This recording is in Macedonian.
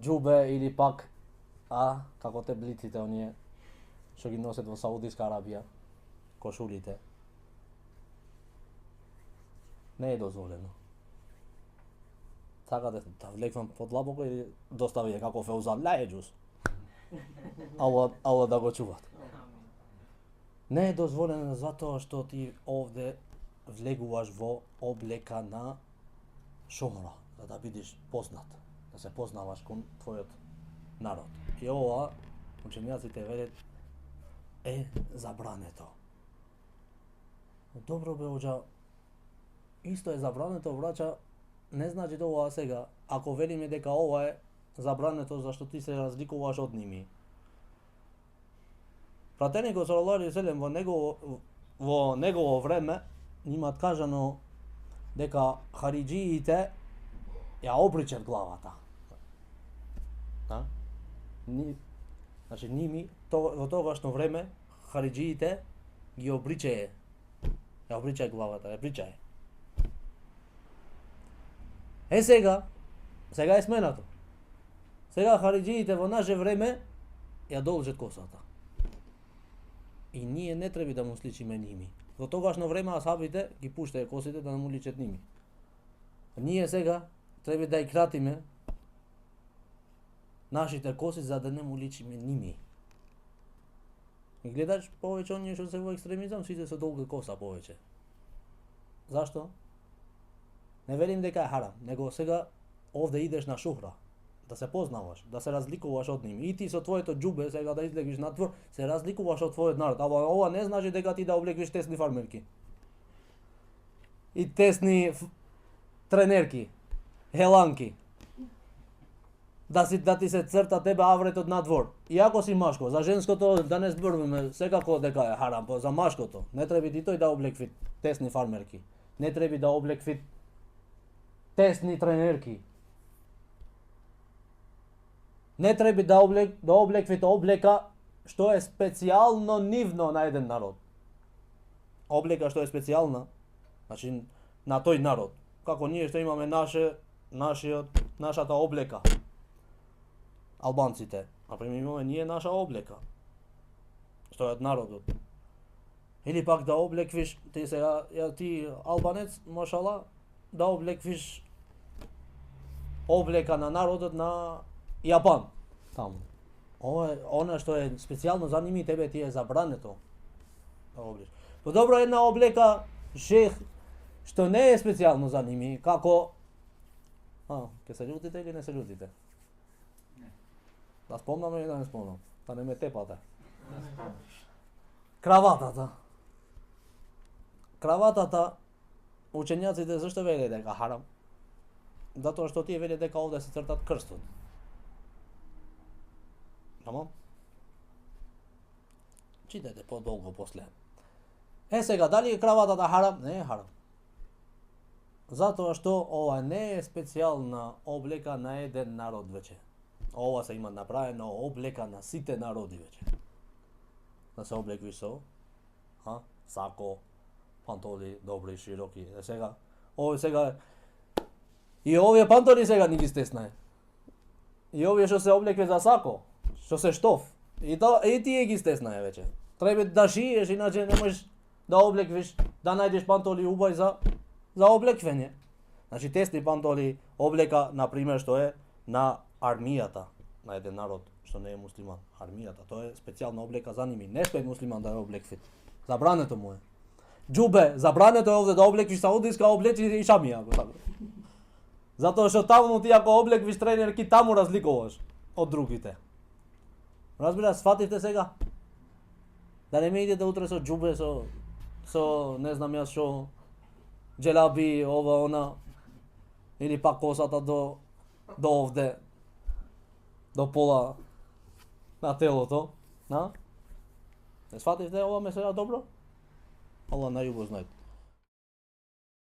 джубе или пак како теблиците оние што ги носат во Саудиска Арабија, кошулите. Не е дозволено. Сакате да влеквам подлабоко или достави како Феузан лаједжус. Ала да го чуват. Не е дозволено затоа што ти овде влегуваш во облека на шохра, за да бидеш познат, да се познаваш кон твојот народ. И ова учењаците велат е забрането. Добро бе, оџа, исто е забрането, врача, не значи тоа сега, ако велиме дека ова е забрането зашто ти се разликуваш од ними. Пратеникот салаллаху алейхи ве селем во негово време имаат кажано дека хариджиите ја обричат главата. Значи ними во тогашно време хариджиите ги обричае. Ја обричае главата, ја обричае. Сега е сменато. Сега хариджиите во наше време ја должат косата. И ние не треба да му сличиме ними. Во тогашно време асхабите ги пуштаја косите да не му личат ними. Ние сега треба да ја кратиме нашите коси за да не му личиме ними. И гледаш повеќе оние што се во екстремизам, сите се долга коса повеќе. Зашто? Не велим дека е харам, него сега овде идеш на шухра, да се познаваш, да се разликуваш од ними. И ти со твоето џубе сега да излегиш на двор, се разликуваш од твојот народ. Ама ова не значи дека ти да облеквиш тесни фармерки. И тесни тренерки, хеланки. Да ти се црта тебе авретот на двор. Иако си машко, за женското да не зборуваме секако дека е харам, за машкото. Не треба и тој да облекви тесни фармерки. Не треба да облекви тесни тренерки. Не треба да облеквите облека што е специјално нивно на еден народ. Облека што е специјална, значи на тој народ. Како ние што имаме нашата облека. Албанците, например, имаме ние наша облека. Што е од народот. Или пак да облеквиш, ти албанец, машала, да облеквиш облека на народот на Јапан. Таму. Она што е специјално за ними, тебе ти е забрането да облиш. Подобро една облека шех што не е специјално за ними, како ке се љутите или не се љутите? Да спомнам или да не спомнам? Да не ме тепате. Краватата. Краватата, учењаците зашто веле дека харам? Затоа што тие веле дека овде се цртат крстот. Тамо? Читате подолго после. Сега, дали е краватата харам? Не е харам. Затоа што ова не е специјална облека на еден народ веќе. Ова се има направено облека на сите народи веќе. Да се облекви со сако, пантоли, добри, широки. Сега, и овие пантоли сега ни ги стеснае. И овие што се облекве за сако, што се штоф, и тие ги стеснае веќе. Треба да шиеш, иначе не можеш да облеквиш, да најдеш пантоли убај за облеквење. Значи тесни пантоли, облека, например, што е на армијата, на еден народ што не е муслиман. Армијата, тоа е специјална облека за ними. Не стои муслиман да ја облекви. Забрането му е. Џубе, забрането е овде да облеквиш саудиска, облечи и шамија. Затоа што таму ти ако облеквиш тренерки, таму разликуваш од другите. Разбира, сфативте сега? Да не ме идете утре со џубе, со не знам јас што, джелаби, ова, она, или пак косата до овде, до пола на телото, Не сфативте ова ме сега добро? Аллах најубаво знае.